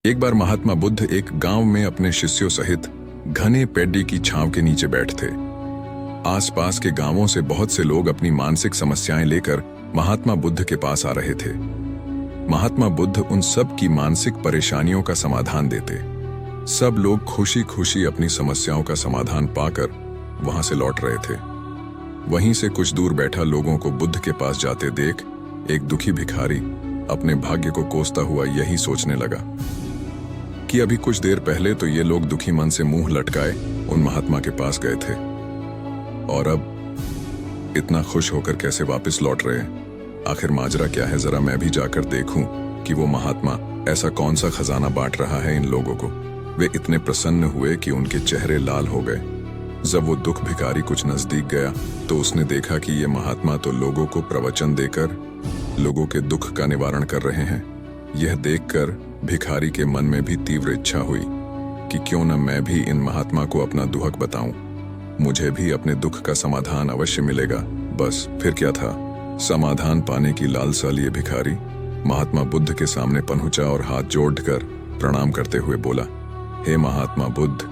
एक बार महात्मा बुद्ध एक गांव में अपने शिष्यों सहित घने पेड़ की छांव के नीचे बैठ थे। आसपास के गांवों से बहुत से लोग अपनी मानसिक समस्याएं लेकर महात्मा बुद्ध के पास आ रहे थे। महात्मा बुद्ध उन सब की मानसिक परेशानियों का समाधान देते। सब लोग खुशी खुशी अपनी समस्याओं का समाधान पाकर वहां से लौट रहे थे। वहीं से कुछ दूर बैठा लोगों को बुद्ध के पास जाते देख एक दुखी भिखारी अपने भाग्य को कोसता हुआ यही सोचने लगा कि अभी कुछ देर पहले तो ये लोग दुखी मन से मुंह लटकाए उन महात्मा के पास गए थे और अब इतना खुश होकर कैसे वापस लौट रहे हैं। आखिर माजरा क्या है, जरा मैं भी जाकर देखूं कि वो महात्मा ऐसा कौन सा खजाना बांट रहा है इन लोगों को। वे इतने प्रसन्न हुए कि उनके चेहरे लाल हो गए। जब वो दुख भिखारी कुछ नजदीक गया तो उसने देखा कि ये महात्मा तो लोगों को प्रवचन देकर लोगों के दुख का निवारण कर रहे हैं। यह देखकर भिखारी के मन में भी तीव्र इच्छा हुई कि क्यों न मैं भी इन महात्मा को अपना दुहक बताऊं, मुझे भी अपने दुख का समाधान अवश्य मिलेगा। बस फिर क्या था, समाधान पाने की लालसा लिए भिखारी महात्मा बुद्ध के सामने पहुंचा और हाथ जोड़कर प्रणाम करते हुए बोला, हे महात्मा बुद्ध,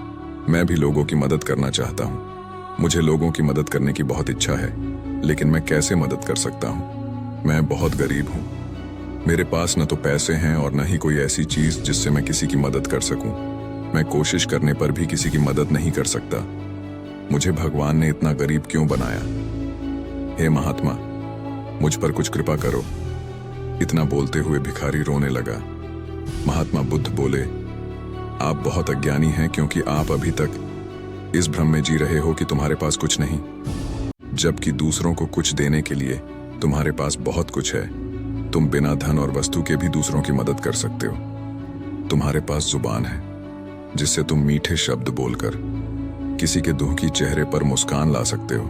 मैं भी लोगों की मदद करना चाहता हूँ। मुझे लोगों की मदद करने की बहुत इच्छा है, लेकिन मैं कैसे मदद कर सकता हूँ? मैं बहुत गरीब हूँ। मेरे पास न तो पैसे हैं और न ही कोई ऐसी चीज जिससे मैं किसी की मदद कर सकूं। मैं कोशिश करने पर भी किसी की मदद नहीं कर सकता। मुझे भगवान ने इतना गरीब क्यों बनाया? हे महात्मा, मुझ पर कुछ कृपा करो। इतना बोलते हुए भिखारी रोने लगा। महात्मा बुद्ध बोले, आप बहुत अज्ञानी हैं क्योंकि आप अभी तक इस भ्रम में जी रहे हो कि तुम्हारे पास कुछ नहीं, जबकि दूसरों को कुछ देने के लिए तुम्हारे पास बहुत कुछ है। तुम बिना धन और वस्तु के भी दूसरों की मदद कर सकते हो। तुम्हारे पास जुबान है जिससे तुम मीठे शब्द बोलकर किसी के दुखी चेहरे पर मुस्कान ला सकते हो।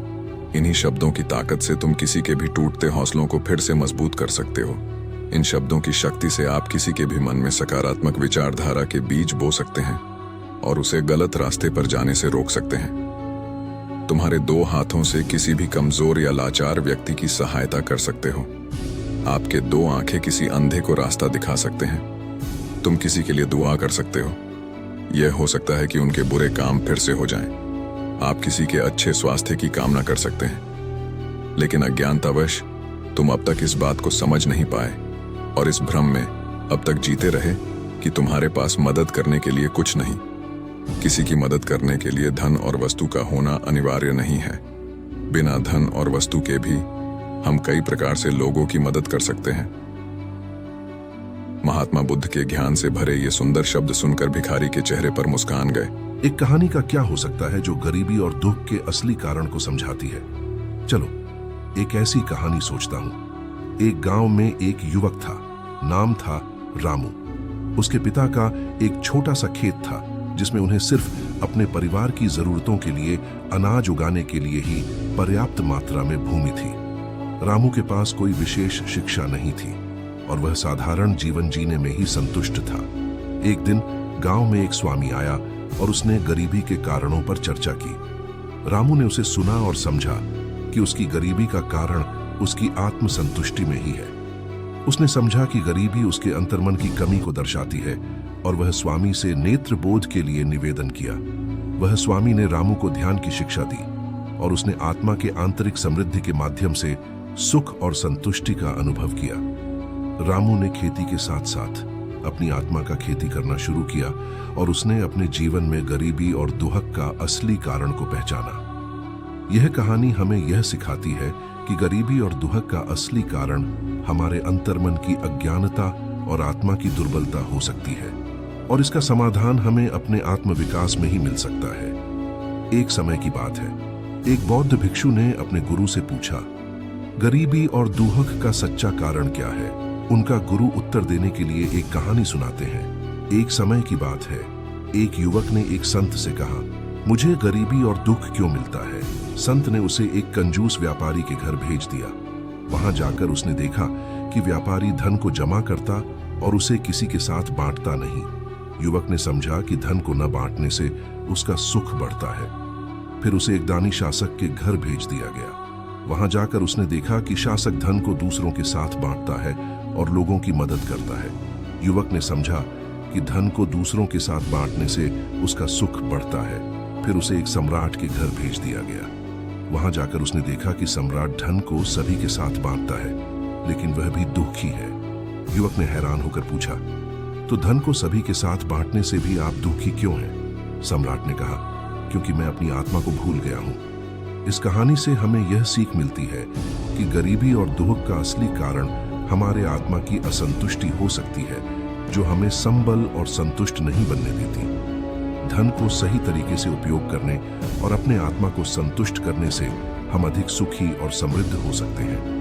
इन्हीं शब्दों की ताकत से तुम किसी के भी टूटते हौसलों को फिर से मजबूत कर सकते हो। इन शब्दों की शक्ति से आप किसी के भी मन में सकारात्मक विचारधारा के बीज बो सकते हैं और उसे गलत रास्ते पर जाने से रोक सकते हैं। तुम्हारे दो हाथों से किसी भी कमजोर या लाचार व्यक्ति की सहायता कर सकते हो। आपके दो आंखें किसी अंधे को रास्ता दिखा सकते हैं। तुम किसी के लिए दुआ कर सकते हो। यह हो सकता है कि उनके बुरे काम फिर से हो जाएं। आप किसी के अच्छे स्वास्थ्य की कामना कर सकते हैं, लेकिन अज्ञानतावश तुम अब तक इस बात को समझ नहीं पाए और इस भ्रम में अब तक जीते रहे कि तुम्हारे पास मदद करने के लिए कुछ नहीं। किसी की मदद करने के लिए धन और वस्तु का होना अनिवार्य नहीं है। बिना धन और वस्तु के भी हम कई प्रकार से लोगों की मदद कर सकते हैं। महात्मा बुद्ध के ज्ञान से भरे ये सुंदर शब्द सुनकर भिखारी के चेहरे पर मुस्कान गए। एक कहानी का क्या हो सकता है जो गरीबी और दुख के असली कारण को समझाती है? चलो एक ऐसी कहानी सोचता हूं। एक गांव में एक युवक था, नाम था रामू। उसके पिता का एक छोटा सा खेत था जिसमें उन्हें सिर्फ अपने परिवार की जरूरतों के लिए अनाज उगाने के लिए ही पर्याप्त मात्रा में भूमि थी। रामू के पास कोई विशेष शिक्षा नहीं थी और वह साधारण जीवन जीने में ही संतुष्ट था। एक दिन गांव में एक स्वामी आया और उसने गरीबी के कारणों पर चर्चा की। रामू ने उसे सुना और समझा कि उसकी गरीबी का कारण उसकी आत्मसंतुष्टि में ही है। उसने समझा कि गरीबी उसके अंतर्मन की कमी को दर्शाती है और वह स्वामी से नेत्र बोध के लिए निवेदन किया। वह स्वामी ने रामू को ध्यान की शिक्षा दी और उसने आत्मा के आंतरिक समृद्धि के माध्यम से सुख और संतुष्टि का अनुभव किया। रामू ने खेती के साथ साथ अपनी आत्मा का खेती करना शुरू किया और उसने अपने जीवन में गरीबी और दुहक का असली कारण को पहचाना। यह कहानी हमें यह सिखाती है कि गरीबी और दुहक का असली कारण हमारे अंतर्मन की अज्ञानता और आत्मा की दुर्बलता हो सकती है और इसका समाधान हमें अपने आत्मविकास में ही मिल सकता है। एक समय की बात है, एक बौद्ध भिक्षु ने अपने गुरु से पूछा, गरीबी और दुहक का सच्चा कारण क्या है? उनका गुरु उत्तर देने के लिए एक कहानी सुनाते हैं। एक समय की बात है, एक युवक ने एक संत से कहा, मुझे गरीबी और दुख क्यों मिलता है? संत ने उसे एक कंजूस व्यापारी के घर भेज दिया। वहां जाकर उसने देखा कि व्यापारी धन को जमा करता और उसे किसी के साथ बांटता नहीं। युवक ने समझा कि धन को न बांटने से उसका सुख बढ़ता है। फिर उसे एक दानी शासक के घर भेज दिया गया। वहां जाकर उसने देखा कि शासक धन को दूसरों के साथ बांटता है और लोगों की मदद करता है। युवक ने समझा कि धन को दूसरों के साथ बांटने से उसका सुख बढ़ता है। फिर उसे एक सम्राट के घर भेज दिया गया। वहां जाकर उसने देखा कि सम्राट धन को सभी के साथ बांटता है, लेकिन वह भी दुखी है। युवक ने हैरान होकर पूछा, तो धन को सभी के साथ बांटने से भी आप दुखी क्यों हैं? सम्राट ने कहा, क्योंकि मैं अपनी आत्मा को भूल गया हूं। इस कहानी से हमें यह सीख मिलती है कि गरीबी और दुख का असली कारण हमारे आत्मा की असंतुष्टि हो सकती है, जो हमें संबल और संतुष्ट नहीं बनने देती। धन को सही तरीके से उपयोग करने और अपने आत्मा को संतुष्ट करने से हम अधिक सुखी और समृद्ध हो सकते हैं।